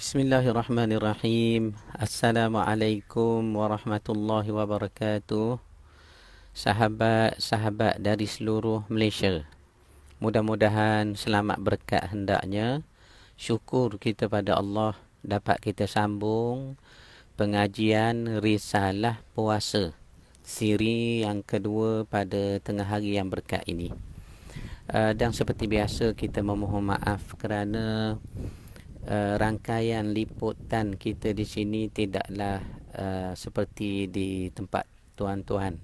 Bismillahirrahmanirrahim. Assalamualaikum warahmatullahi wabarakatuh. Sahabat-sahabat dari seluruh Malaysia, mudah-mudahan selamat berkat hendaknya. Syukur kita pada Allah dapat kita sambung pengajian Risalah Puasa siri yang kedua pada tengah hari yang berkat ini. Dan seperti biasa kita memohon maaf kerana rangkaian liputan kita di sini tidaklah seperti di tempat tuan-tuan.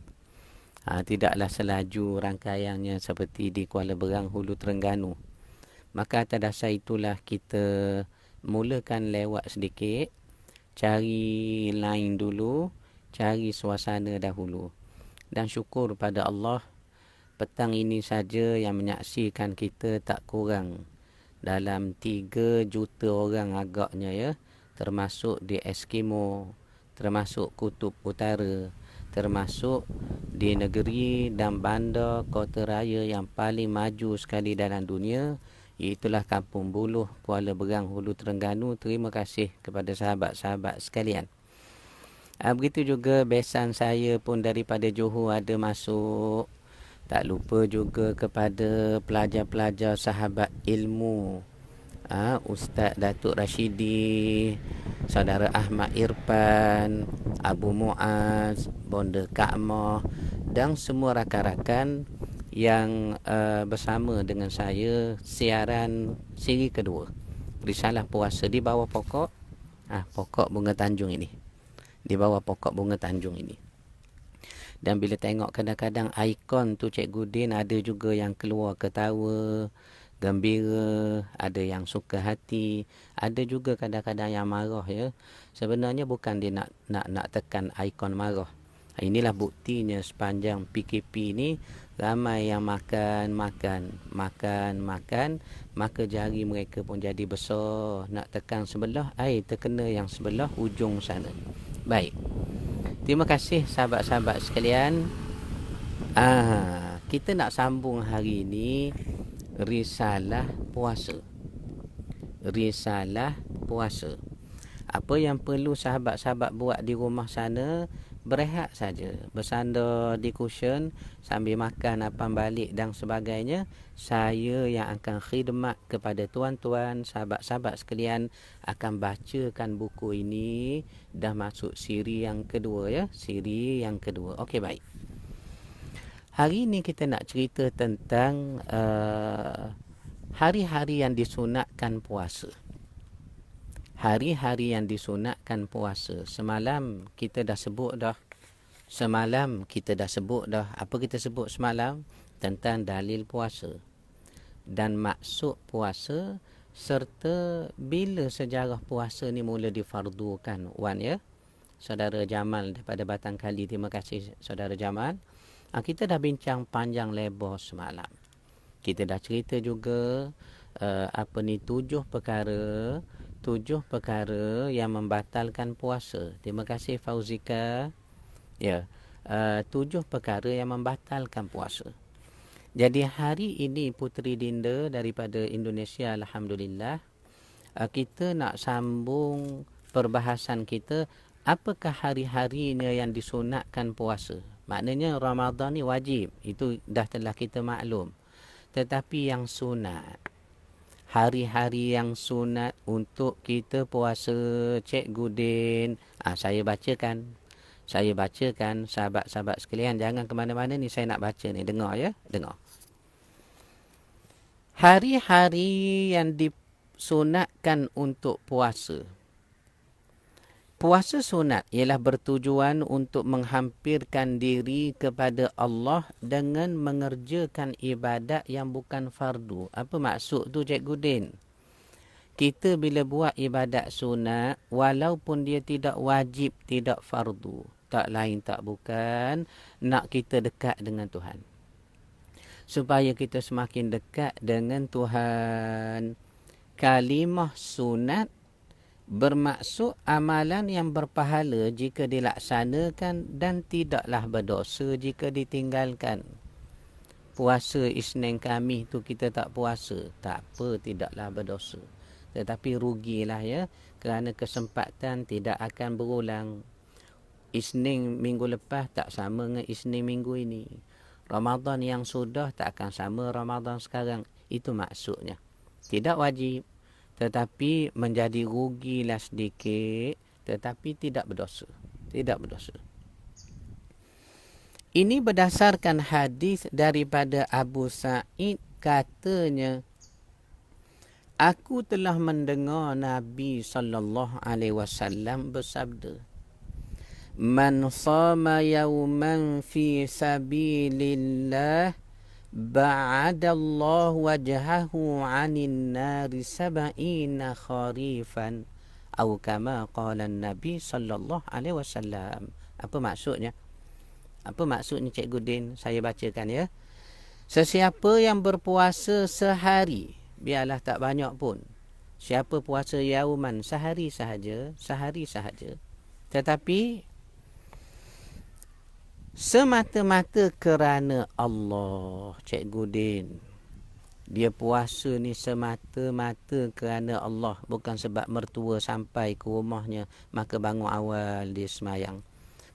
Tidaklah selaju rangkaiannya seperti di Kuala Berang, Hulu Terengganu. Maka atas dasar itulah kita mulakan lewat sedikit, cari line dulu, cari suasana dahulu. Dan syukur pada Allah, petang ini saja yang menyaksikan kita tak kurang dalam 3 juta orang agaknya ya, termasuk di Eskimo, termasuk Kutub Utara, termasuk di negeri dan bandar kota raya yang paling maju sekali dalam dunia, iaitulah Kampung Buluh, Kuala Berang, Hulu Terengganu. Terima kasih kepada sahabat-sahabat sekalian. Begitu juga besan saya pun daripada Johor ada masuk. Tak lupa juga kepada pelajar-pelajar sahabat ilmu, Ustaz Datuk Rashidi, Saudara Ahmad Irfan, Abu Muaz, Bonda Ka'mah dan semua rakan-rakan yang bersama dengan saya siaran siri kedua Risalah Puasa di bawah pokok pokok bunga Tanjung ini. Di bawah pokok bunga Tanjung ini. Dan bila tengok kadang-kadang ikon tu Cikgu Din, ada juga yang keluar ketawa, gembira, ada yang suka hati, ada juga kadang-kadang yang marah ya. Sebenarnya bukan dia nak tekan ikon marah. Inilah buktinya sepanjang PKP ni ramai yang makan, maka jari mereka pun jadi besar. Nak tekan sebelah, terkena yang sebelah ujung sana. Baik. Terima kasih sahabat-sahabat sekalian. Kita nak sambung hari ini Risalah Puasa. Risalah Puasa. Apa yang perlu sahabat-sahabat buat di rumah sana, berehat saja, bersandar di cushion sambil makan apa balik dan sebagainya. Saya yang akan khidmat kepada tuan-tuan, sahabat-sahabat sekalian, akan bacakan buku ini. Dah masuk siri yang kedua ya, siri yang kedua. Okey, baik. Hari ini kita nak cerita tentang hari-hari yang disunatkan puasa. Hari-hari yang disunatkan puasa. Semalam kita dah sebut dah. Apa kita sebut semalam? Tentang dalil puasa dan maksud puasa, serta bila sejarah puasa ni mula difardukan. Wan ya, Saudara Jamal daripada Batang Kali. Terima kasih Saudara Jamal. Kita dah bincang panjang lebar semalam. Kita dah cerita juga 7 perkara yang membatalkan puasa. Terima kasih Fauzika. Ya, 7 perkara yang membatalkan puasa. Jadi hari ini Puteri Dinda daripada Indonesia, alhamdulillah, kita nak sambung perbahasan kita. Apakah hari-harinya yang disunatkan puasa? Maknanya Ramadan ni wajib, itu dah telah kita maklum. Tetapi yang sunat, hari-hari yang sunat untuk kita puasa, Cikgu Din, saya bacakan sahabat-sahabat sekalian. Jangan ke mana-mana ni, saya nak baca ni. Dengar ya, dengar. Hari-hari yang disunatkan untuk puasa. Puasa sunat ialah bertujuan untuk menghampirkan diri kepada Allah dengan mengerjakan ibadat yang bukan fardu. Apa maksud tu Cikgu Din? Kita bila buat ibadat sunat, walaupun dia tidak wajib, tidak fardu, tak lain tak bukan nak kita dekat dengan Tuhan. Supaya kita semakin dekat dengan Tuhan. Kalimah sunat bermaksud amalan yang berpahala jika dilaksanakan dan tidaklah berdosa jika ditinggalkan. Puasa Isnin Khamis tu kita tak puasa, tak apa, tidaklah berdosa. tetapi rugilah ya, kerana kesempatan tidak akan berulang. Isnin minggu lepas tak sama dengan Isnin minggu ini. Ramadan yang sudah tak akan sama Ramadan sekarang. Itu maksudnya. Tidak wajib, tetapi menjadi rugilah sedikit, tetapi tidak berdosa. Tidak berdosa. Ini berdasarkan hadis daripada Abu Sa'id, katanya, aku telah mendengar Nabi SAW bersabda, man sama yawman fi sabilillah ba'adallahu wajhahu 'anil nari sab'ina kharifan, atau kama qala Nabi SAW. Apa maksudnya? Apa maksudnya Cikgu Din? Saya bacakan ya. Sesiapa yang berpuasa sehari, biarlah tak banyak pun. Siapa puasa yauman, sehari sahaja, tetapi semata-mata kerana Allah, Cikgu Din. Dia puasa ni semata-mata kerana Allah, bukan sebab mertua sampai ke rumahnya maka bangun awal dia semayang.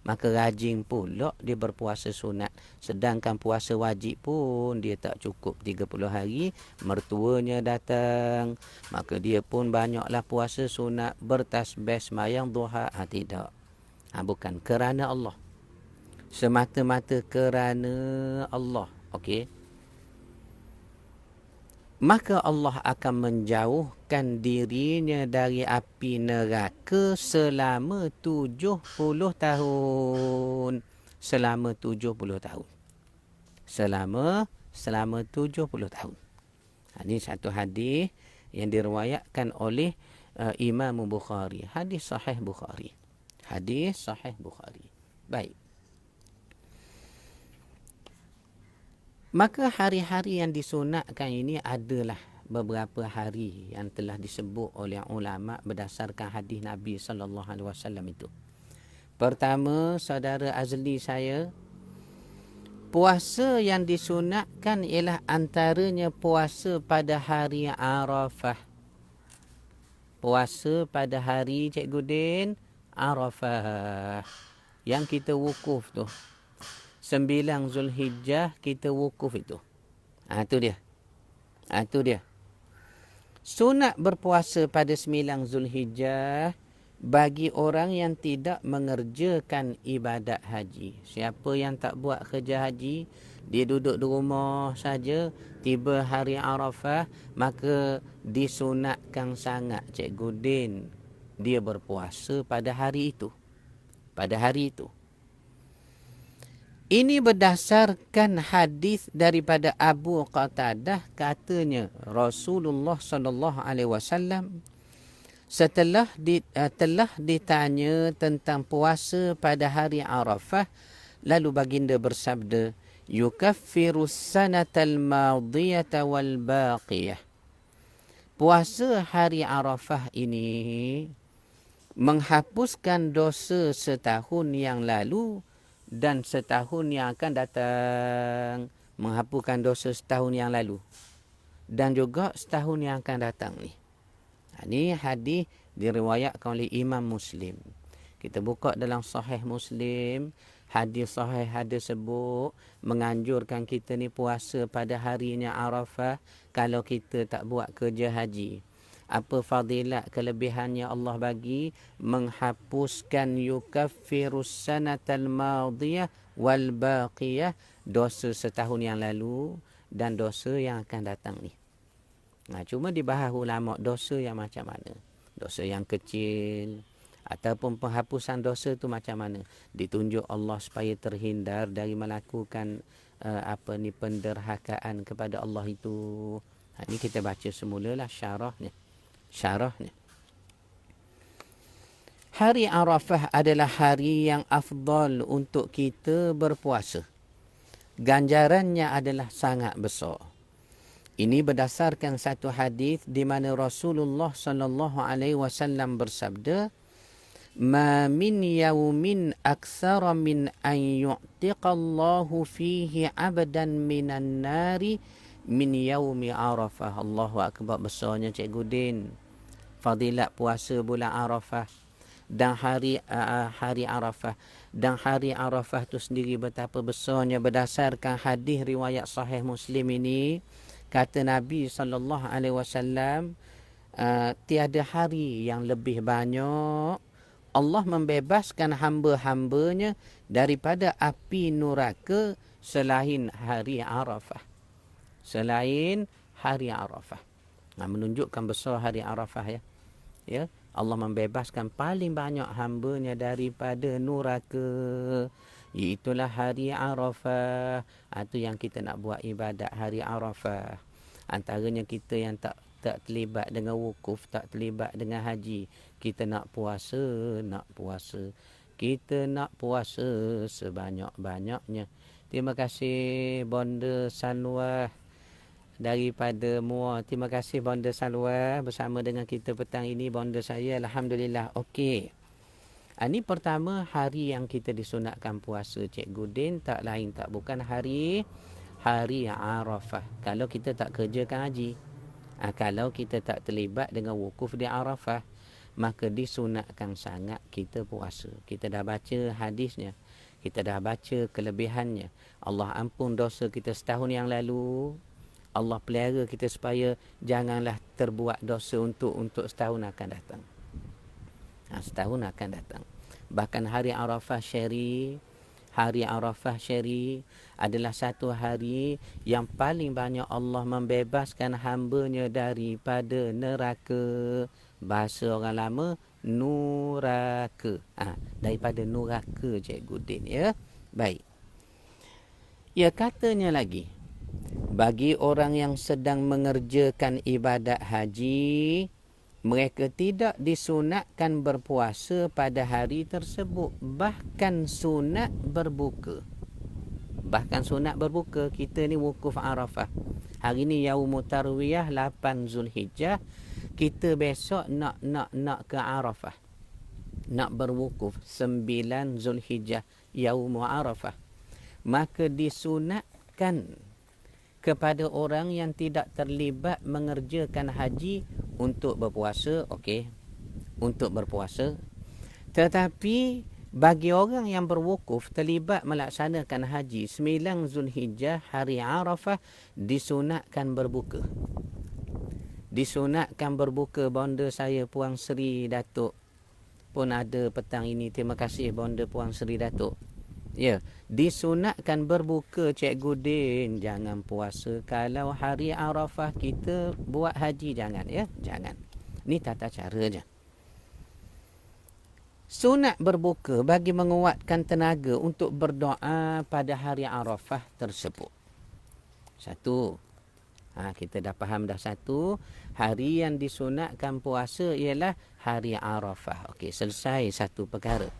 Maka rajin pula dia berpuasa sunat. Sedangkan puasa wajib pun dia tak cukup 30 hari. Mertuanya datang, maka dia pun banyaklah puasa sunat, bertasbih, semayang duha. Tidak. Bukan kerana Allah. Semata-mata kerana Allah. Okey. Maka Allah akan menjauhkan dirinya dari api neraka selama 70 tahun. Selama 70 tahun. Selama 70 tahun. Ini satu hadis yang diriwayatkan oleh Imam Bukhari. Hadis sahih Bukhari. Hadis sahih Bukhari. Baik. Maka hari-hari yang disunatkan ini adalah beberapa hari yang telah disebut oleh ulama berdasarkan hadis Nabi SAW itu. Pertama, saudara Azli saya, puasa yang disunatkan ialah antaranya puasa pada hari Arafah. Puasa pada hari Cikgu Din Arafah. Yang kita wukuf tu. 9 Zulhijjah kita wukuf itu. Itu dia. Itu dia. Sunat berpuasa pada 9 Zulhijjah bagi orang yang tidak mengerjakan ibadat haji. Siapa yang tak buat kerja haji, dia duduk di rumah saja, tiba hari Arafah, maka disunatkan sangat Cikgu Din dia berpuasa pada hari itu. Pada hari itu. Ini berdasarkan hadis daripada Abu Qatadah, katanya Rasulullah SAW telah ditanya tentang puasa pada hari Arafah, lalu baginda bersabda, yukaffiru sanatal madiyata wal baqiyah. Puasa hari Arafah ini menghapuskan dosa setahun yang lalu dan setahun yang akan datang. Menghapuskan dosa setahun yang lalu dan juga setahun yang akan datang ni. Ini hadis diriwayatkan oleh Imam Muslim. Kita buka dalam Sahih Muslim, hadis sahih ada sebut menganjurkan kita ni puasa pada harinya Arafah kalau kita tak buat kerja haji. Apa fadilat kelebihannya Allah bagi? Menghapuskan yukaffirus sanatal madiyah wal baqiyah, dosa setahun yang lalu dan dosa yang akan datang ni. Cuma dibahas ulama dosa yang macam mana. Dosa yang kecil ataupun penghapusan dosa tu macam mana. Ditunjuk Allah supaya terhindar dari melakukan penderhakaan kepada Allah itu. Ini kita baca semulalah syarahnya. Hari Arafah adalah hari yang afdal untuk kita berpuasa. Ganjarannya adalah sangat besar. Ini berdasarkan satu hadis di mana Rasulullah SAW bersabda, "Ma min yaumin aktsara min an yu'tiqallahu fihi 'abdan minan nari min yaumi Arafah." Allahu akbar, besarnya Cikgu Din. fadilat puasa bulan Arafah dan hari Arafah. Dan hari Arafah tu sendiri betapa besarnya berdasarkan hadis riwayat sahih Muslim ini, kata Nabi SAW, tiada hari yang lebih banyak Allah membebaskan hamba-hambanya daripada api neraka selain hari Arafah. Selain hari Arafah. Menunjukkan besar hari Arafah ya. Ya, Allah membebaskan paling banyak hambanya daripada neraka. Itulah hari Arafah. Itu yang kita nak buat ibadat hari Arafah. Antaranya kita yang tak terlibat dengan wukuf, tak terlibat dengan haji. Kita nak puasa. Kita nak puasa sebanyak-banyaknya. Terima kasih Bonda Sanwa daripada Muar. Terima kasih Bonda Salwa bersama dengan kita petang ini. Bonda saya alhamdulillah okey. Ini pertama hari yang kita disunatkan puasa, Cikgu Din, tak lain tak bukan hari Arafah. Kalau kita tak kerjakan haji, kalau kita tak terlibat dengan wukuf di Arafah, maka disunatkan sangat kita puasa. Kita dah baca hadisnya, kita dah baca kelebihannya. Allah ampun dosa kita setahun yang lalu. Allah pelihara kita supaya janganlah terbuat dosa untuk setahun akan datang. Setahun akan datang. Bahkan hari Arafah Syari adalah satu hari yang paling banyak Allah membebaskan hambanya daripada neraka. Bahasa orang lama, nuraka. Daripada nuraka, Cikgu Din ya. Baik. Ya, katanya lagi, bagi orang yang sedang mengerjakan ibadat haji, mereka tidak disunatkan berpuasa pada hari tersebut. Bahkan sunat berbuka. Kita ni wukuf Arafah. Hari ni Yaumut Tarwiyah 8 Zulhijjah. Kita besok nak ke Arafah. Nak berwukuf 9 Zulhijjah Yaumul Arafah. Maka disunatkan kepada orang yang tidak terlibat mengerjakan haji untuk berpuasa, okey, untuk berpuasa. Tetapi bagi orang yang berwukuf terlibat melaksanakan haji 9 Zulhijjah hari Arafah, disunatkan berbuka. Bonda saya Puang Seri Datuk pun ada petang ini. Terima kasih Bonda Puang Seri Datuk. Ya, disunatkan berbuka, Cikgu Din. Jangan puasa kalau hari Arafah kita buat haji, jangan ya, jangan. Ni tata cara je. Sunat berbuka bagi menguatkan tenaga untuk berdoa pada hari Arafah tersebut. Satu. Kita dah faham dah satu. Hari yang disunatkan puasa ialah hari Arafah. Okey, selesai satu perkara.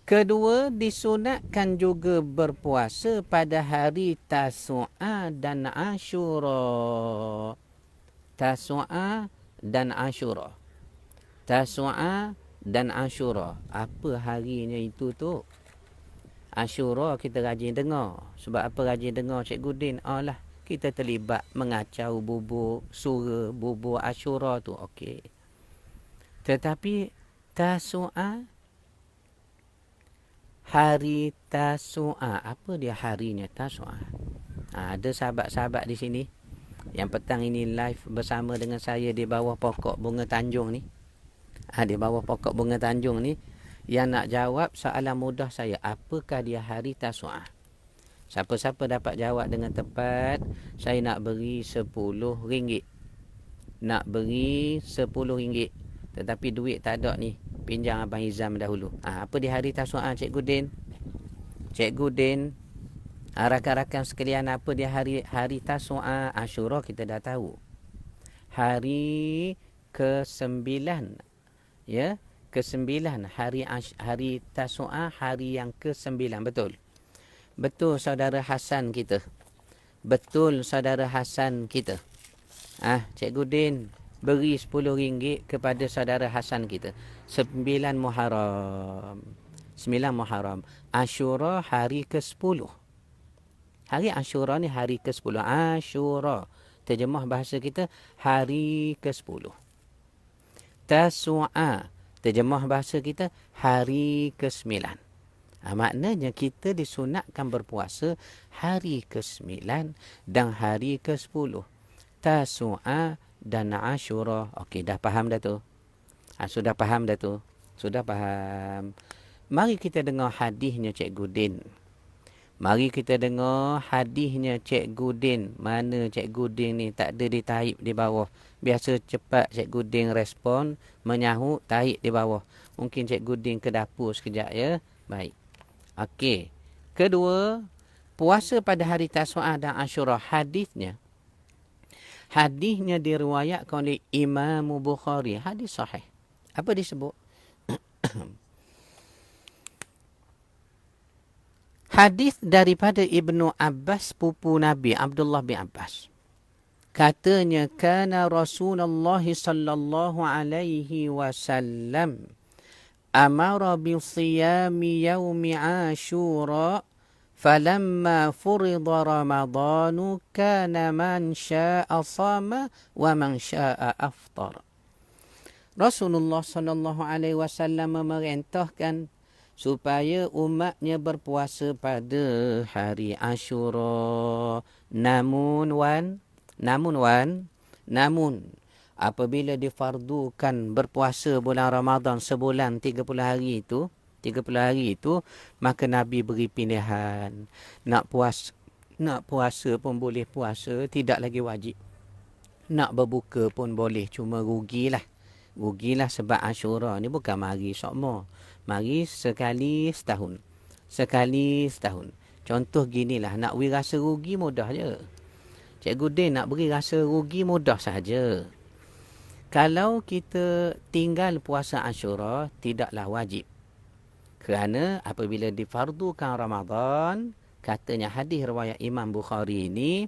Kedua, disunatkan juga berpuasa pada hari Tasu'a dan Ashura. Tasu'a dan Ashura. Apa harinya itu tu? Ashura kita rajin dengar. Sebab apa rajin dengar, Cikgu Din? Kita terlibat mengacau bubur sura, bubur Ashura tu. Okey. Tetapi Tasu'a, hari Tasu'a, apa dia harinya Tasu'a? Ada sahabat-sahabat di sini yang petang ini live bersama dengan saya di bawah pokok bunga Tanjung ni. Di bawah pokok bunga Tanjung ni, yang nak jawab soalan mudah saya, apakah dia hari Tasu'a? Siapa-siapa dapat jawab dengan tepat, saya nak beri RM10. Nak beri RM10. Tetapi duit tak ada ni. Pinjam Abang Izam dahulu. Apa di hari Tasu'a, Cikgu Din? Cikgu Din, rakan-rakan sekalian, apa di hari Tasu'a? Ashura kita dah tahu. Hari ke-9. Ya, ke-9 hari Tasu'a, hari yang ke-9, betul. Betul saudara Hasan kita. Cikgu Din beri RM10 kepada saudara Hasan kita. 9 Muharram. Ashura hari ke-10. Hari Ashura ni hari ke-10. Ashura. Terjemah bahasa kita hari ke-10. Tasu'a. Terjemah bahasa kita, hari ke-9. Maknanya kita disunatkan berpuasa hari ke-9 dan hari ke-10. Tasu'a dan Ashura. Okey, dah faham dah tu? Sudah faham dah tu? Sudah faham. Mari kita dengar hadisnya Cikgu Din. Mari kita dengar hadisnya Cikgu Din. Mana Cikgu Din ni? Tak ada ditaip di bawah. Biasa cepat Cikgu Din respon, menyahut, taip di bawah. Mungkin Cikgu Din ke dapur sekejap ya. Baik. Okey. Kedua, puasa pada hari Tasu'a dan Ashura. Hadisnya diriwayatkan oleh Imam Bukhari. Hadis sahih. Apa disebut? Hadis daripada Ibnu Abbas, pupu Nabi Abdullah bin Abbas. Katanya, kana Rasulullah sallallahu alaihi wasallam amara bi siyami yaumi Ashura falamma furida Ramadanu kana man syaa'a sama wa man syaa'a aftar. Rasulullah sallallahu alaihi wasallam memerintahkan supaya umatnya berpuasa pada hari Ashura. Namun apabila difardukan berpuasa bulan Ramadan sebulan 30 hari itu, maka Nabi beri pilihan. Nak puasa pun boleh puasa, tidak lagi wajib. Nak berbuka pun boleh, cuma rugilah sebab Ashura ni bukan mari sokmo. Mari sekali setahun. Contoh ginilah, nak beri rasa rugi mudah je. Cikgu Din nak beri rasa rugi mudah saja. Kalau kita tinggal puasa Ashura, tidaklah wajib. Kerana apabila difardukan Ramadan, katanya hadis riwayat Imam Bukhari ini,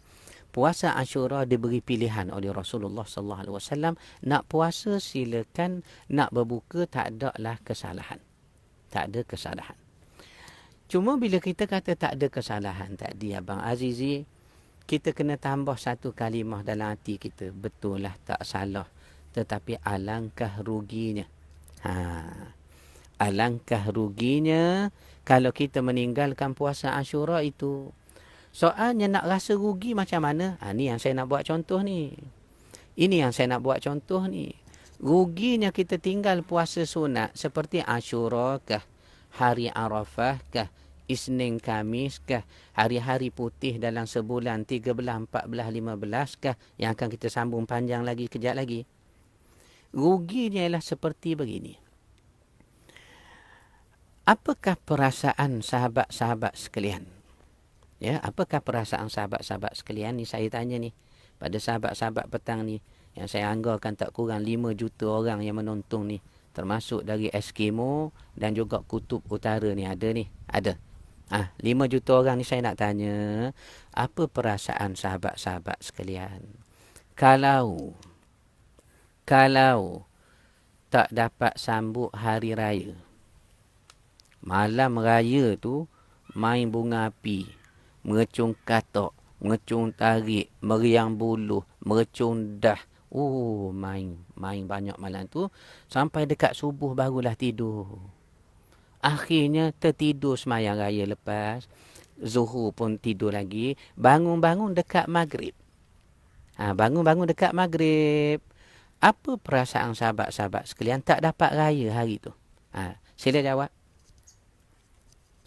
puasa Ashura diberi pilihan oleh Rasulullah sallallahu alaihi wasallam. Nak puasa silakan, nak berbuka tak adalah kesalahan. Tak ada kesalahan. Cuma bila kita kata tak ada kesalahan tadi, Abang Azizi, kita kena tambah satu kalimah dalam hati kita. Betul lah, tak salah. Tetapi alangkah ruginya. Alangkah ruginya kalau kita meninggalkan puasa Ashura itu. Soalnya nak rasa rugi macam mana? Ni yang saya nak buat contoh ni. Ruginya kita tinggal puasa sunat seperti Ashura kah, hari Arafah kah, Isnin Kamis kah, hari-hari putih dalam sebulan 13, 14, 15 kah, yang akan kita sambung panjang lagi kejap lagi. Ruginya ialah seperti begini. Apakah perasaan sahabat-sahabat sekalian? Ya, apakah perasaan sahabat-sahabat sekalian ni, saya tanya ni pada sahabat-sahabat petang ni, yang saya anggarkan tak kurang 5 juta orang yang menonton ni, termasuk dari Eskimo dan juga Kutub Utara ni ada. 5 juta orang ni saya nak tanya, apa perasaan sahabat-sahabat sekalian kalau tak dapat sambut hari raya, malam raya tu main bunga api, mengecung katak, mengecung tarik, meriang buluh, merecung dah. Main banyak malam tu. Sampai dekat subuh barulah tidur. Akhirnya tertidur semayang raya lepas. Zuhur pun tidur lagi. Bangun-bangun dekat maghrib. Apa perasaan sahabat-sahabat sekalian tak dapat raya hari tu? Sila jawab.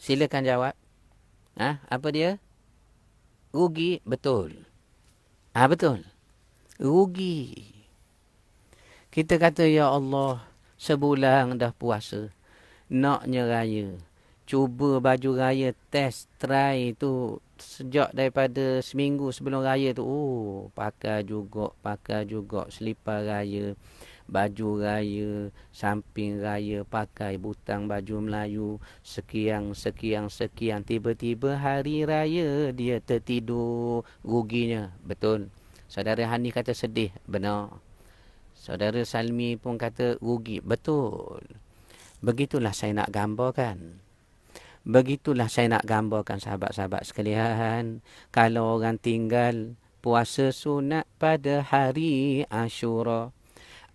Silakan jawab. Apa dia? Rugi. Betul. Betul. Rugi. Kita kata, ya Allah, sebulan dah puasa. Naknya raya. Cuba baju raya, test, try tu. Sejak daripada seminggu sebelum raya tu. Pakai juga. Selipar raya. Baju raya, samping raya, pakai butang baju Melayu, sekian. Tiba-tiba hari raya dia tertidur. Ruginya. Betul. Saudara Hani kata sedih. Benar. Saudara Salmi pun kata rugi. Betul. Begitulah saya nak gambarkan. Sahabat-sahabat sekalian. Kalau orang tinggal puasa sunat pada hari Ashura,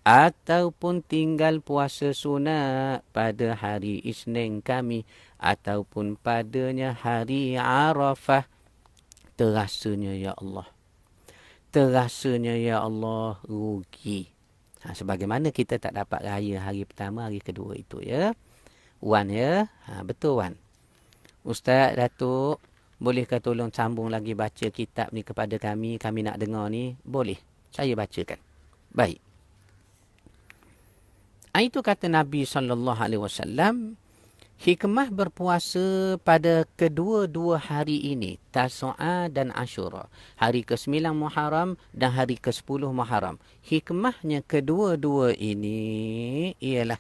ataupun tinggal puasa sunat pada hari Isnin kami, ataupun padanya hari Arafah. Terasanya ya Allah. Terasanya ya Allah rugi. Sebagaimana kita tak dapat raya hari pertama, hari kedua itu ya. Wan ya. Betul Wan. Ustaz Datuk, bolehkah tolong sambung lagi baca kitab ni kepada kami? Kami nak dengar ni. Boleh. Saya bacakan. Baik. Itu kata Nabi SAW, hikmah berpuasa pada kedua-dua hari ini, Tasu'a dan Ashura, hari ke-9 Muharram dan hari ke-10 Muharram. Hikmahnya kedua-dua ini ialah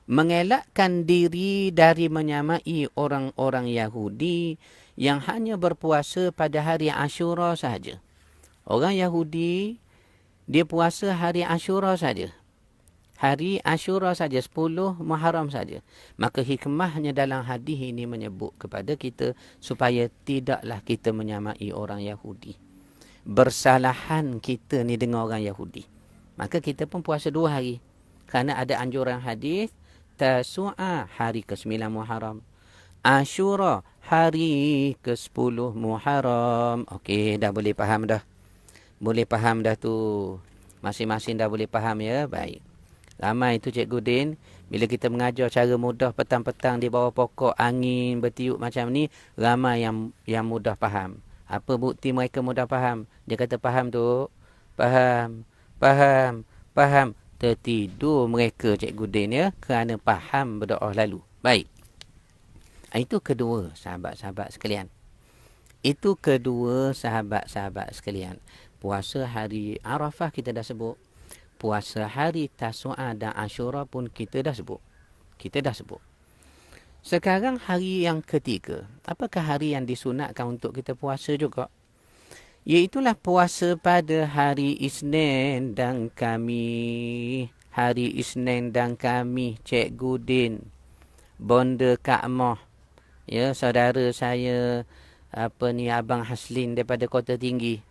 mengelakkan diri dari menyamai orang-orang Yahudi yang hanya berpuasa pada hari Ashura sahaja. Orang Yahudi, dia puasa hari Ashura saja. Hari Ashura saja, 10 Muharram saja. Maka hikmahnya dalam hadis ini menyebut kepada kita supaya tidaklah kita menyamai orang Yahudi. Bersalahan kita ni dengan orang Yahudi. Maka kita pun puasa 2 hari. Kerana ada anjuran hadis, Tasu'a hari ke-9 Muharram, Ashura hari ke-10 Muharram. Okey, dah boleh faham dah. Boleh faham dah tu. Masing-masing dah boleh faham ya. Baik. Ramai tu Cikgu Din, bila kita mengajar cara mudah petang-petang di bawah pokok, angin bertiup macam ni, ramai yang mudah faham. Apa bukti mereka mudah faham? Dia kata faham tu. Faham. Faham. Faham. Tertidur mereka Cikgu Din ya, kerana faham berdoa lalu. Baik. Itu kedua sahabat-sahabat sekalian. Itu kedua sahabat-sahabat sekalian. Puasa hari Arafah kita dah sebut. Puasa hari Tasu'a dan Ashura pun kita dah sebut. Sekarang hari yang ketiga. Apakah hari yang disunatkan untuk kita puasa juga? Iaitulah puasa pada hari Isnin dan Khamis. Hari Isnin dan Khamis, Cikgu Din, Bonda Ka'mah. Ya, saudara saya, Abang Haslin daripada Kota Tinggi.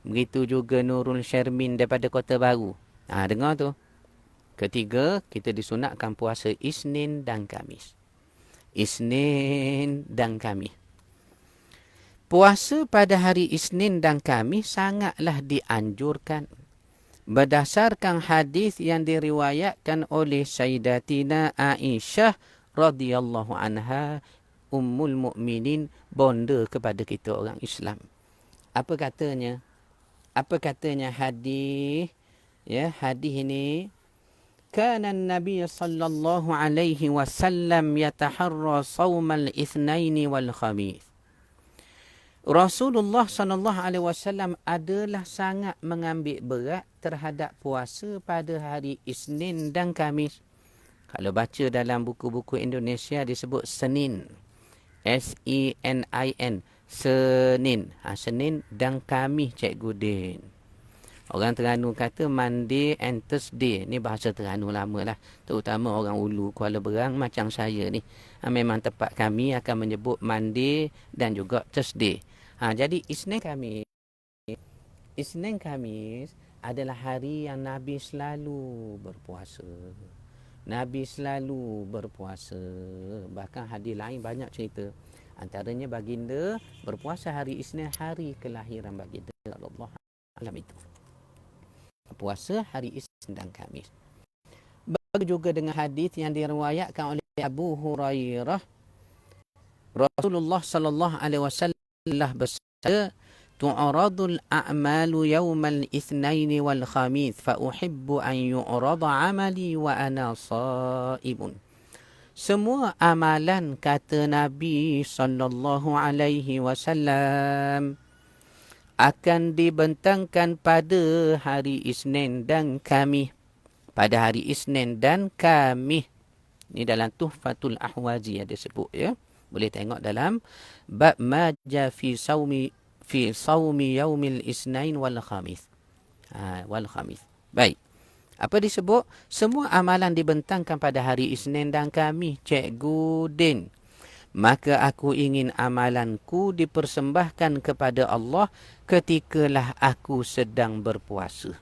Begitu juga Nurul Syarmin daripada Kota Baru. Dengar tu. Ketiga, kita disunatkan puasa Isnin dan Khamis. Isnin dan Khamis. Puasa pada hari Isnin dan Khamis sangatlah dianjurkan. Berdasarkan hadis yang diriwayatkan oleh Sayyidatina Aisyah radhiyallahu anha, Ummul Mukminin, bonda kepada kita orang Islam. Apa katanya? Apa katanya hadis? Ya, hadis ini, kana Nabi sallallahu alaihi wasallam yataharra shaumal itsnain wal khamis. Rasulullah sallallahu alaihi wasallam adalah sangat mengambil berat terhadap puasa pada hari Isnin dan Khamis. Kalau baca dalam buku-buku Indonesia disebut Senin. S-E-N-I-N. Senin. Senin dan Khamis, Cikgu Din. Orang Terengganu kata Monday and Thursday. Ni bahasa Terengganu lama lah. Terutama orang Ulu, Kuala Berang macam saya ni. Memang tempat kami akan menyebut Monday dan juga Thursday. Jadi Isnin Khamis adalah hari yang Nabi selalu berpuasa. Nabi selalu berpuasa. Bahkan hadis lain banyak cerita. Antaranya baginda berpuasa hari Isnin, hari kelahiran baginda. Allah alam itu. Puasa hari Isnin dan Khamis. Begitu juga dengan hadis yang diriwayatkan oleh Abu Hurairah. Rasulullah sallallahu alaihi wasallam bersabda, "Tu'radul a'malu yawmal itsnain wal khamis, fa uhibbu an yu'rada 'amali wa ana sha'imun." Semua amalan, kata Nabi sallallahu alaihi wasallam, akan dibentangkan pada hari Isnin dan Khamis. Pada hari Isnin dan Khamis. Ini dalam Tuhfatul Ahwazi ada sebut ya. Boleh tengok dalam bab maja fi saumi yaumil Isnin wal Khamis. Wal Khamis. Baik. Apa disebut? Semua amalan dibentangkan pada hari Isnin dan Khamis, Cikgu Din. Maka aku ingin amalanku dipersembahkan kepada Allah ketikalah aku sedang berpuasa.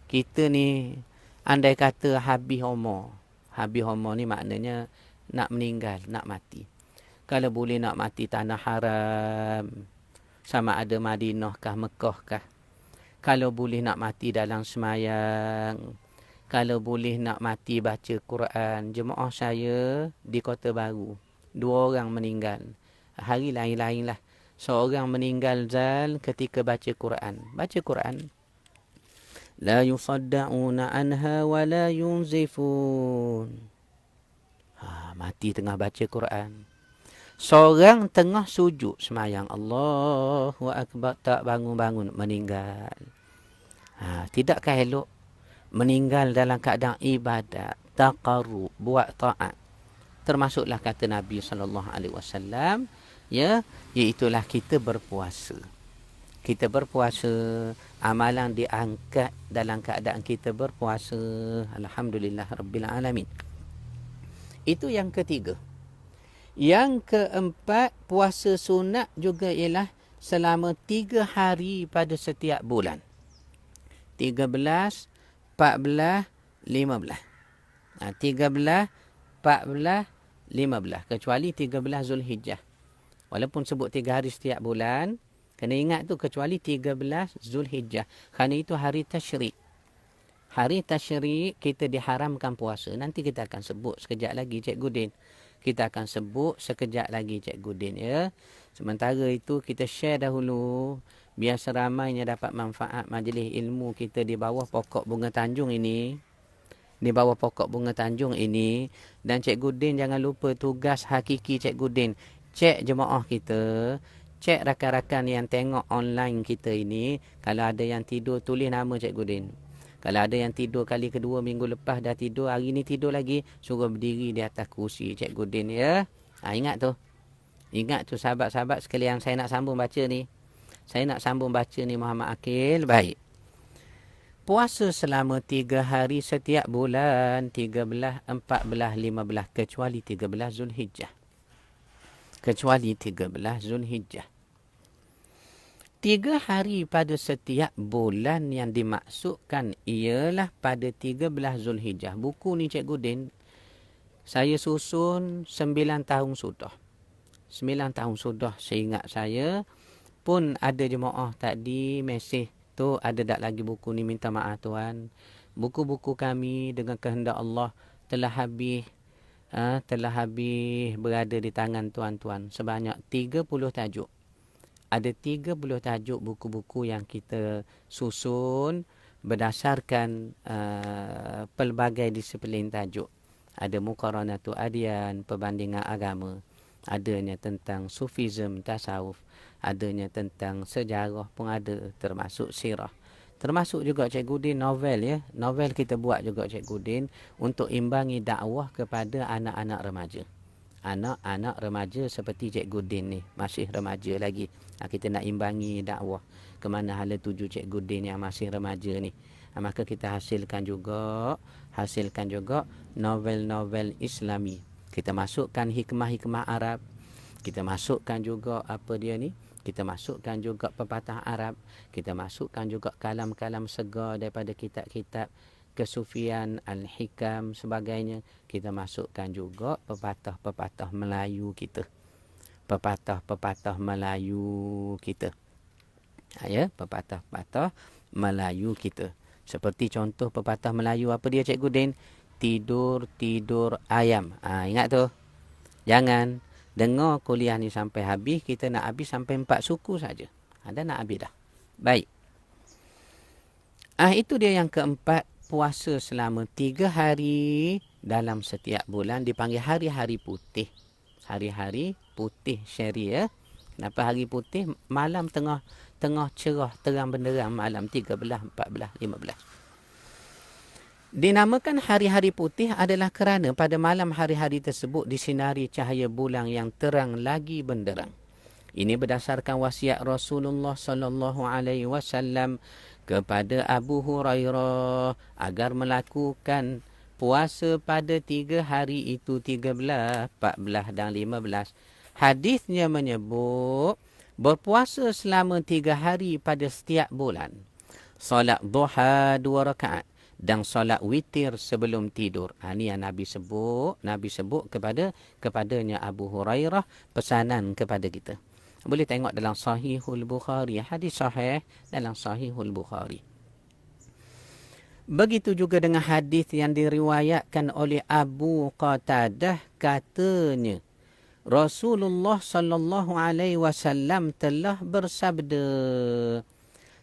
Kita ni Andai kata habis umur. Habis umur ni maknanya nak meninggal, nak mati. Kalau boleh nak mati tanah haram, sama ada Madinah kah, Mekah kah. Kalau boleh nak mati dalam semayang. Kalau boleh nak mati baca Quran. Jemaah saya di Kota Baru, 2 orang meninggal. Hari lain-lain lah. Seorang meninggal Zal ketika baca Quran. Baca Quran. La yusadda'una anha wa la yunzifun. Mati tengah baca Quran. Seorang tengah sujud semayang. Allahu Akbar. Tak bangun-bangun. Meninggal. Tidakkah elok meninggal dalam keadaan ibadat, taqarrub, buat taat? Termasuklah kata Nabi SAW, ya, iaitulah kita berpuasa. Kita berpuasa, amalan diangkat dalam keadaan kita berpuasa. Alhamdulillah Rabbil Alamin. Itu yang ketiga. Yang keempat, puasa sunat juga ialah selama 3 hari pada setiap bulan. 13, 14, 15. 13, 14, 15. Kecuali 13 Zulhijjah. Walaupun sebut 3 hari setiap bulan, kena ingat tu kecuali 13 Zulhijjah. Kerana itu hari tasyrik. Hari tasyrik kita diharamkan puasa. Nanti kita akan sebut sekejap lagi, Cikgu Din. Kita akan sebut sekejap lagi, Cikgu Din, ya. Sementara itu kita share dahulu, biar seramainya dapat manfaat majlis ilmu kita di bawah pokok bunga Tanjung ini. Di bawah pokok bunga Tanjung ini. Dan Cikgu Din jangan lupa tugas hakiki Cikgu Din. Cek jemaah kita. Cek rakan-rakan yang tengok online kita ini. Kalau ada yang tidur, tulis nama Cikgu Din. Kalau ada yang tidur kali kedua minggu lepas dah tidur, hari ni tidur lagi, suruh berdiri di atas kursi Cikgu Din, ya. Ingat tu. Ingat tu sahabat-sahabat sekalian, saya nak sambung baca ni. Saya nak sambung baca ni Muhammad Akil. Baik. Puasa selama 3 hari setiap bulan. 13, 14, 15. Kecuali 13 Zulhijjah. Kecuali 13 Zulhijjah. 3 hari pada setiap bulan yang dimaksudkan ialah pada 13 Zulhijjah. Buku ni Cikgu Din, saya susun 9 tahun sudah. 9 tahun sudah seingat saya. Pun ada jemaah tadi mesej tu, ada tak lagi buku ni, minta maaf tuan. Buku-buku kami dengan kehendak Allah telah habis berada di tangan tuan-tuan. Sebanyak 30 tajuk. Ada 30 tajuk buku-buku yang kita susun berdasarkan pelbagai disiplin tajuk. Ada Muqaranatu Adyan, perbandingan agama. Adanya tentang Sufism, tasawuf. Adanya tentang sejarah pun ada, termasuk sirah. Termasuk juga Cikgu Din novel, ya. Novel kita buat juga Cikgu Din untuk imbangi dakwah kepada anak-anak remaja. Anak-anak remaja seperti Cikgu Din ni, masih remaja lagi. Kita nak imbangi dakwah ke mana hala tuju Cikgu Din yang masih remaja ni. Maka kita hasilkan juga novel-novel Islami. Kita masukkan hikmah-hikmah Arab. Kita masukkan juga kita masukkan juga pepatah Arab. Kita masukkan juga kalam-kalam segar daripada kitab-kitab kesufian, al-hikam, sebagainya. Kita masukkan juga pepatah-pepatah Melayu kita. Pepatah-pepatah Melayu kita. Ya, pepatah-pepatah Melayu kita. Seperti contoh pepatah Melayu apa dia Cikgu Din? Tidur-tidur ayam. Ingat tu. Jangan dengar kuliah ni sampai habis. Kita nak habis sampai 4 suku saja. Dah nak habis dah. Baik. Itu dia yang keempat. Puasa selama 3 hari dalam setiap bulan. Dipanggil hari-hari putih. Hari-hari putih syari, ya. Kenapa hari putih? Malam tengah cerah, terang benderang malam 13, 14, 15. Dinamakan hari-hari putih adalah kerana pada malam hari-hari tersebut disinari cahaya bulan yang terang lagi benderang. Ini berdasarkan wasiat Rasulullah sallallahu alaihi wasallam kepada Abu Hurairah agar melakukan puasa pada 3 hari itu, 13, 14 dan 15. Hadisnya menyebut berpuasa selama 3 hari pada setiap bulan. Solat duha 2 rakaat dan solat witir sebelum tidur. Ini yang Nabi sebut kepadanya Abu Hurairah, pesanan kepada kita. Boleh tengok dalam Sahihul Bukhari, hadis sahih dalam Sahihul Bukhari. Begitu juga dengan hadis yang diriwayatkan oleh Abu Qatadah, katanya Rasulullah sallallahu alaihi wasallam telah bersabda,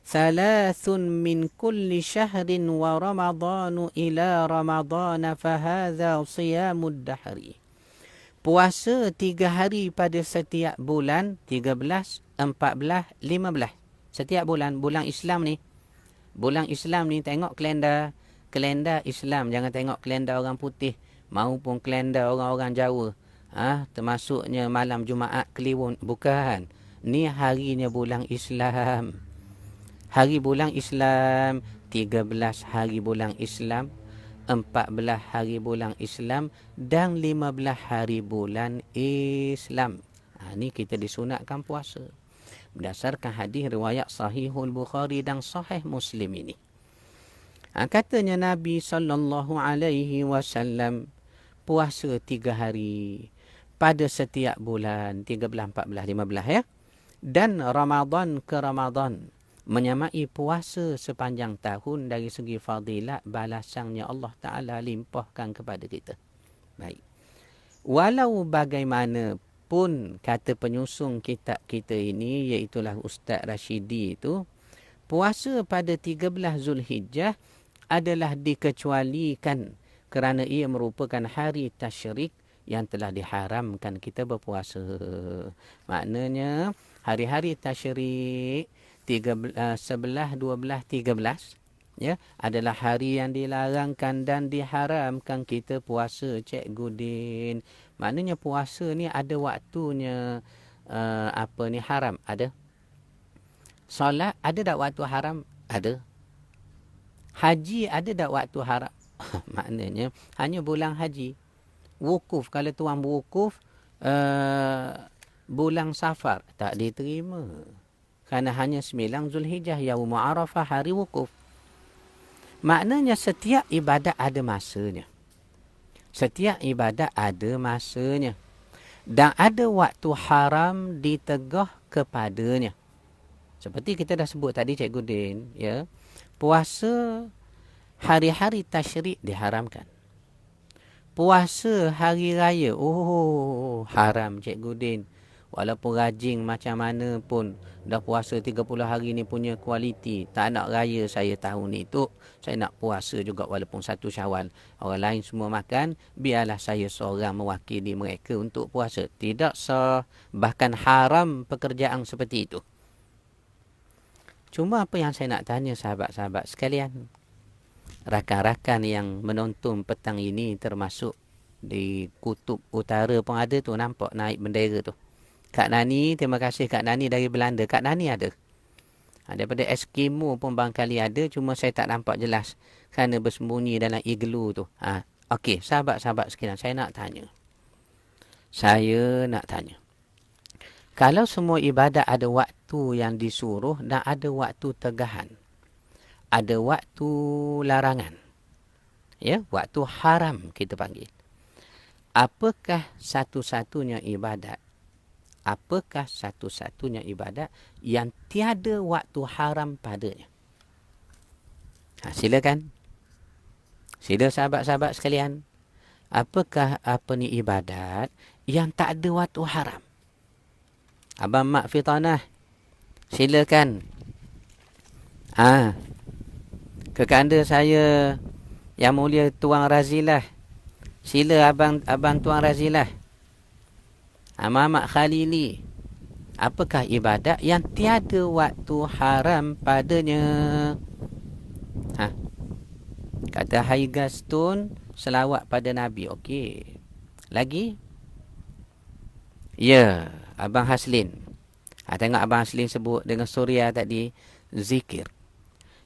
"Thalathun min kulli syahrin wa ramadhanu ila ramadhana fahadha siyamud dahri." Puasa 3 hari pada setiap bulan, 13, 14, 15. Setiap bulan, bulan Islam ni. Bulan Islam ni tengok kalender Islam, jangan tengok kalender orang putih maupun kalender orang-orang Jawa. Termasuknya malam Jumaat Kliwon, bukan. Ni harinya bulan Islam. Hari bulan Islam, 13 hari bulan Islam, 14 hari bulan Islam dan 15 hari bulan Islam. Ni kita disunatkan puasa berdasarkan hadis riwayat Sahihul Bukhari dan Sahih Muslim ini. Katanya Nabi sallallahu alaihi wasallam, puasa 3 hari pada setiap bulan, 13, 14, 15 ya. Dan Ramadan ke Ramadan menyamai puasa sepanjang tahun dari segi fadilat, balasannya Allah Ta'ala limpahkan kepada kita. Baik. Walau bagaimanapun kata penyusung kitab kita ini, iaitulah Ustaz Rashidi itu, puasa pada 13 Zulhijjah adalah dikecualikan kerana ia merupakan hari tasyrik yang telah diharamkan kita berpuasa. Maknanya hari-hari tasyrik 11, 12, 13 ya, adalah hari yang dilarangkan dan diharamkan kita puasa, Cikgu Din. Maknanya puasa ni ada waktunya haram? Ada. Solat ada tak waktu haram? Ada. Haji ada tak waktu haram? Maknanya hanya bulan haji. Wukuf, kalau tuan berwukuf bulan Safar, tak diterima. Kerana hanya 9 Zulhijjah, Yaum Arafah, hari wukuf. Maknanya setiap ibadat ada masanya. Setiap ibadat ada masanya. Dan ada waktu haram ditegah kepadanya. Seperti kita dah sebut tadi, Cikgu Din, ya. Puasa hari-hari tasyrik diharamkan. Puasa hari raya, haram, Cikgu Din. Walaupun rajin macam mana pun, dah puasa 30 hari ni punya kualiti. Tak nak raya saya tahun ni tu, saya nak puasa juga walaupun 1 Syawal. Orang lain semua makan, biarlah saya seorang mewakili mereka untuk puasa. Tidak sah, bahkan haram pekerjaan seperti itu. Cuma apa yang saya nak tanya sahabat-sahabat sekalian, rakan-rakan yang menonton petang ini, termasuk di kutub utara pun ada tu, nampak naik bendera tu. Kak Nani, terima kasih Kak Nani dari Belanda. Kak Nani ada. Daripada Eskimo pun barangkali ada, cuma saya tak nampak jelas kerana bersembunyi dalam iglu tu. Okey, sahabat-sahabat sekalian, saya nak tanya. Kalau semua ibadat ada waktu yang disuruh dan ada waktu tegahan, ada waktu larangan, ya, waktu haram kita panggil. Apakah satu-satunya ibadat yang tiada waktu haram padanya? Silakan. Sila sahabat-sahabat sekalian. Apakah ibadat yang tak ada waktu haram? Abang Mak Fitanah, silakan. Kekanda saya yang mulia Tuan Razilah. Sila abang Tuan Razilah. Mamak Khalili, apakah ibadat yang tiada waktu haram padanya? Kata Haigastun, selawat pada Nabi. Okey. Lagi? Ya, Abang Haslin. Tengok Abang Haslin sebut dengan Suria tadi, zikir.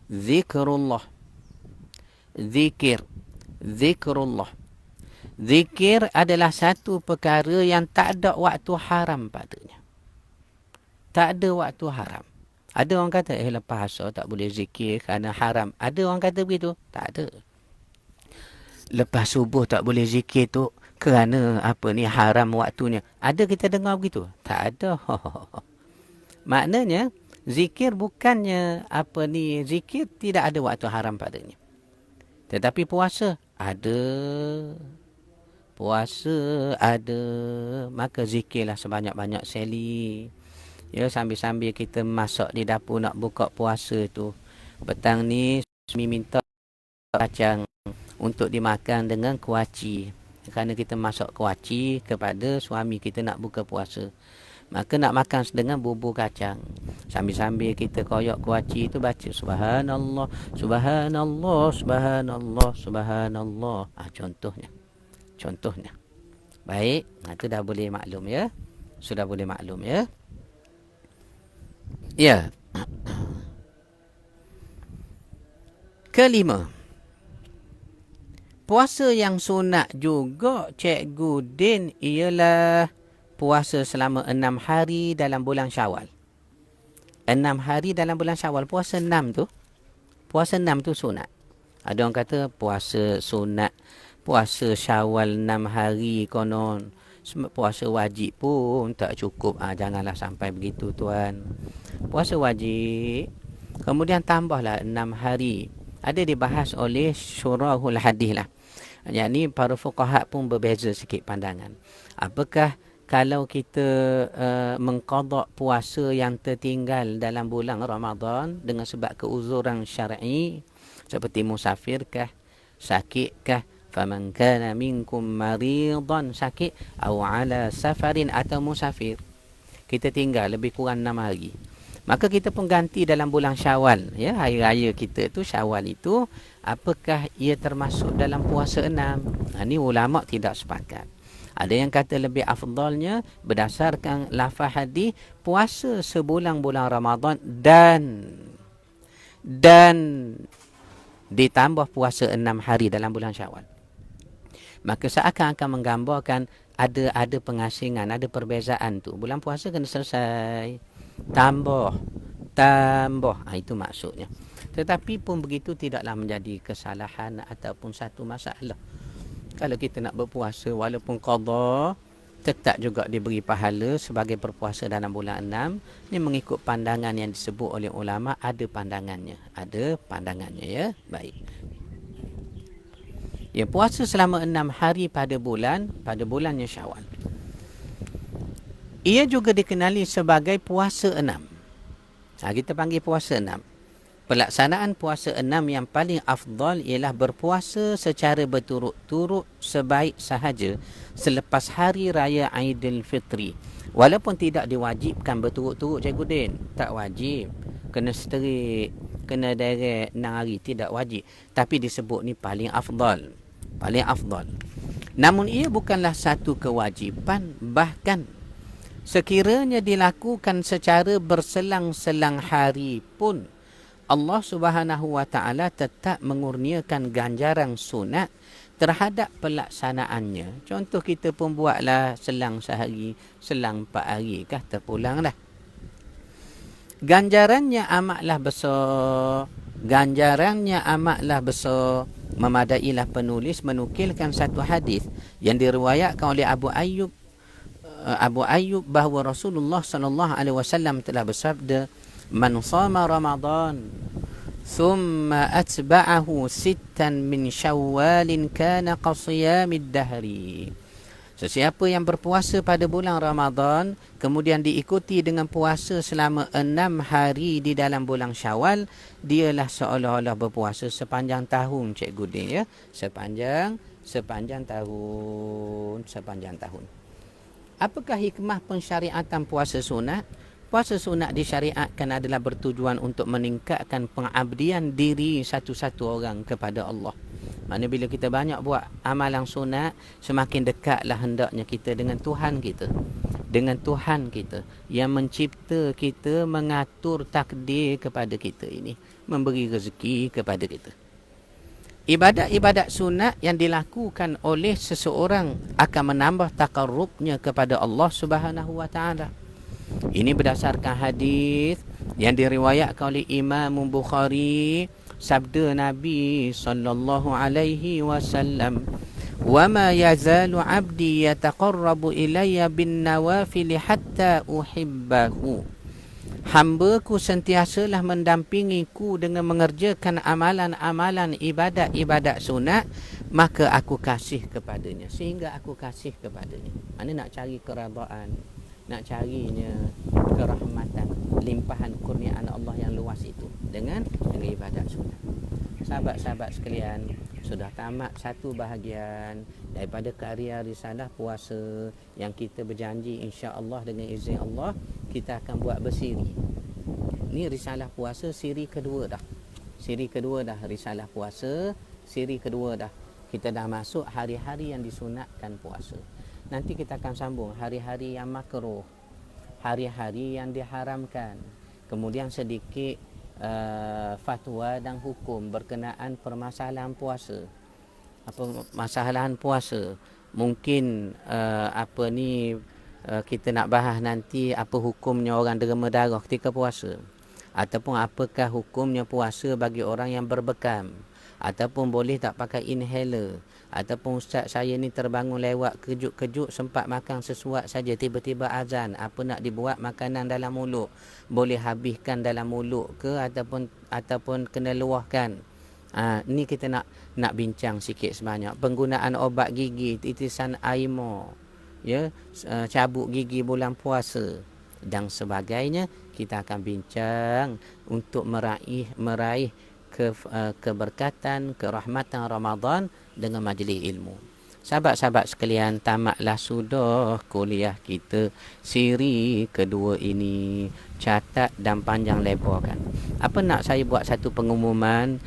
Zikrullah. Zikrullah. Zikir adalah satu perkara yang tak ada waktu haram padanya. Tak ada waktu haram. Ada orang kata, lepas asar tak boleh zikir kerana haram. Ada orang kata begitu? Tak ada. Lepas subuh tak boleh zikir tu kerana apa ni, haram waktunya. Ada kita dengar begitu? Tak ada. Maknanya, zikir bukannya apa ni, zikir tidak ada waktu haram padanya. Tetapi puasa ada. Puasa ada. Maka zikirlah sebanyak-banyak sekali. Ya, sambil-sambil kita masak di dapur nak buka puasa tu. Petang ni suami minta kacang untuk dimakan dengan kuaci. Kerana kita masak kuaci kepada suami kita nak buka puasa. Maka nak makan dengan bubur kacang. Sambil-sambil kita koyak kuaci tu baca subhanallah, subhanallah, subhanallah, subhanallah. Contohnya. Contohnya. Baik, itu dah boleh maklum ya. Sudah boleh maklum ya. Ya. Kelima. Puasa yang sunat juga Cikgu Din ialah puasa selama 6 hari dalam bulan Syawal. 6 hari dalam bulan Syawal. Puasa 6 tu. Puasa 6 tu sunat. Ada orang kata puasa sunat. Puasa Syawal 6 hari konon. Puasa wajib pun tak cukup. Janganlah sampai begitu tuan. Puasa wajib. Kemudian tambahlah 6 hari. Ada dibahas oleh syurahul hadis lah. Yang ni para fuqaha pun berbeza sikit pandangan. Apakah kalau kita mengqadha puasa yang tertinggal dalam bulan Ramadan dengan sebab keuzuran syar'i seperti musafirkah, sakitkah, faman kana minkum maridan, sakit, atau ala safarin, atau musafir, kita tinggal lebih kurang 6 hari, maka kita pun ganti dalam bulan Syawal, ya, hari raya kita tu Syawal itu, apakah ia termasuk dalam puasa 6? Ini ulama tidak sepakat. Ada yang kata lebih afdalnya berdasarkan lafaz hadis puasa sebulan bulan Ramadan dan ditambah puasa 6 hari dalam bulan Syawal. Maka seakan-akan menggambarkan ada pengasingan, ada perbezaan tu. Bulan puasa kena selesai. Tambah. Itu maksudnya. Tetapi pun begitu tidaklah menjadi kesalahan ataupun satu masalah. Kalau kita nak berpuasa walaupun qadha, tetap juga diberi pahala sebagai berpuasa dalam bulan 6. Ini mengikut pandangan yang disebut oleh ulama, ada pandangannya. Ada pandangannya ya. Baik. Ya, puasa selama 6 hari pada bulannya Syawal. Ia juga dikenali sebagai puasa 6. Kita panggil puasa 6. Pelaksanaan puasa 6 yang paling afdal ialah berpuasa secara berturut-turut sebaik sahaja selepas hari raya Aidilfitri. Walaupun tidak diwajibkan berturut-turut Cikgu Din. Tak wajib. Kena straight, kena direct 6 hari, tidak wajib. Tapi disebut ni paling afdal. Paling afdal. Namun ia bukanlah satu kewajipan, bahkan sekiranya dilakukan secara berselang-selang hari pun Allah Subhanahu wa taala tetap mengurniakan ganjaran sunat terhadap pelaksanaannya. Contoh kita pun buatlah selang sehari, selang 4 hari kah terpulanglah. Ganjarannya amatlah besar. Ganjarannya amatlah besar. Memadailah penulis menukilkan satu hadis yang diriwayatkan oleh Abu Ayyub bahawa Rasulullah sallallahu alaihi wasallam telah bersabda, "Man shama Ramadan thumma atba'ahu sittan min Syawwal kana qasiyamid dahri." Sesiapa yang berpuasa pada bulan Ramadan kemudian diikuti dengan puasa selama 6 hari di dalam bulan Syawal, dialah seolah-olah berpuasa sepanjang tahun, Cikgu Din ya. Sepanjang tahun. Apakah hikmah pensyariatan puasa sunat? Puasa sunat disyariatkan adalah bertujuan untuk meningkatkan pengabdian diri satu-satu orang kepada Allah. Mana bila kita banyak buat amalan sunat, semakin dekatlah hendaknya kita dengan Tuhan kita. Dengan Tuhan kita yang mencipta kita, mengatur takdir kepada kita ini, memberi rezeki kepada kita. Ibadat-ibadat sunat yang dilakukan oleh seseorang akan menambah taqarrubnya kepada Allah Subhanahu wa taala. Ini berdasarkan hadis yang diriwayatkan oleh Imam Bukhari, sabda Nabi sallallahu alaihi wasallam, "Wa ma yazalu 'abdi yataqarrabu ilayya bin nawafil hatta uhibbahu." Hamba-Ku sentiasalah mendampingiku dengan mengerjakan amalan-amalan ibadat-ibadat sunat, maka aku kasih kepadanya, sehingga aku kasih kepadanya. Mana nak cari keredaan, nak carinya kerahmatan, limpahan kurniaan Allah yang luas itu dengan ibadat sunat. Sahabat-sahabat sekalian, sudah tamat satu bahagian daripada karya risalah puasa yang kita berjanji insya-Allah dengan izin Allah kita akan buat bersiri. Ni risalah puasa siri kedua dah. Siri kedua dah risalah puasa, siri kedua dah. Kita dah masuk hari-hari yang disunatkan puasa. Nanti kita akan sambung hari-hari yang makruh, hari-hari yang diharamkan. Kemudian sedikit fatwa dan hukum berkenaan permasalahan puasa. Apa masalahan puasa? Mungkin kita nak bahas nanti apa hukumnya orang derma darah ketika puasa, ataupun apakah hukumnya puasa bagi orang yang berbekam, ataupun boleh tak pakai inhaler, ataupun ustaz saya ni terbangun lewat kejut-kejut sempat makan sesuatu saja, tiba-tiba azan, apa nak dibuat makanan dalam mulut, boleh habiskan dalam mulut ke ataupun kena luahkan. Ni kita nak bincang sikit sebanyak. Penggunaan obat gigi, titisan air, cabut gigi bulan puasa dan sebagainya, kita akan bincang untuk meraih keberkatan, kerahmatan Ramadan dengan majlis ilmu. Sahabat-sahabat sekalian, tamatlah sudah kuliah kita siri kedua ini. Catat dan panjang lebar kan. Apa nak saya buat satu pengumuman?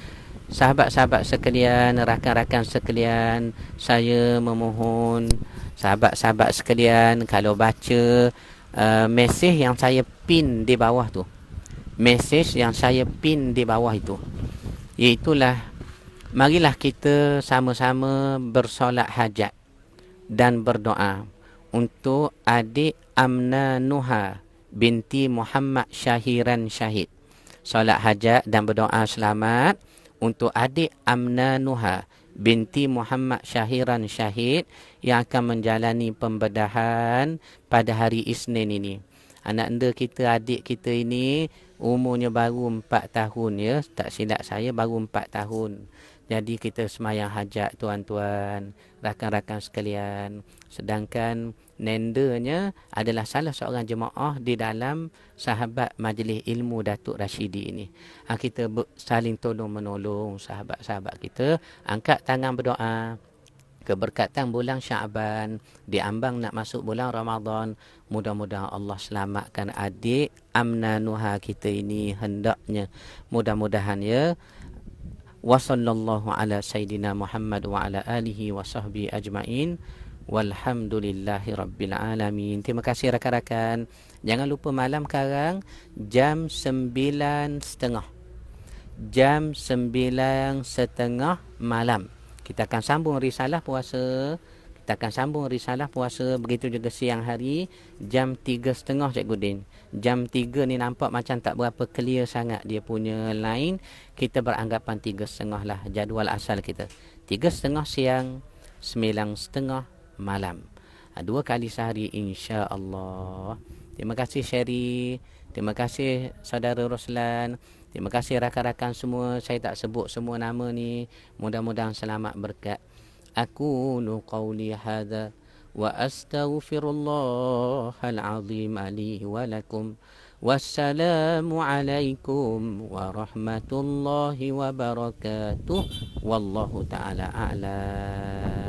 Sahabat-sahabat sekalian, rakan-rakan sekalian, saya memohon sahabat-sahabat sekalian, kalau baca mesej yang saya pin di bawah tu, mesej yang saya pin di bawah itu, iaitulah, marilah kita sama-sama bersolat hajat dan berdoa untuk adik Amna Nuha binti Muhammad Syahiran Syahid. Solat hajat dan berdoa selamat untuk adik Amna Nuha binti Muhammad Syahiran Syahid yang akan menjalani pembedahan pada hari Isnin ini. Anak anda kita, adik kita ini umurnya baru 4 tahun ya. Tak silap saya baru 4 tahun. Jadi kita semayang hajat tuan-tuan, rakan-rakan sekalian. Sedangkan nendanya adalah salah seorang jemaah di dalam sahabat majlis ilmu Datuk Rashidi ini. Kita saling tolong-menolong sahabat-sahabat kita. Angkat tangan berdoa. Keberkatan bulan Syaban, diambang nak masuk bulan Ramadan. Mudah-mudahan Allah selamatkan adik Amna Nuha kita ini hendaknya. Mudah-mudahan ya. Wa sallallahu ala sayyidina Muhammad wa ala alihi wa sahbihi ajma'in. Walhamdulillahi rabbil alamin. Terima kasih rakan-rakan. Jangan lupa malam sekarang jam 9.30. Jam 9.30 malam. Kita akan sambung risalah puasa. Begitu juga siang hari jam 3.30 Cikgu Din. Jam 3 ni nampak macam tak berapa clear sangat dia punya line. Kita beranggapan 3.30 lah jadual asal kita. 3.30 siang, 9.30 malam. 2 kali sehari insya-Allah. Terima kasih Sherry. Terima kasih saudara Roslan. Terima kasih rakan-rakan semua. Saya tak sebut semua nama ni. Mudah-mudahan selamat berkat. Aqulu qawli hadha wa astaghfirullahal azim li wa lakum. Wassalamu alaikum warahmatullahi wabarakatuh. Wallahu ta'ala a'lam.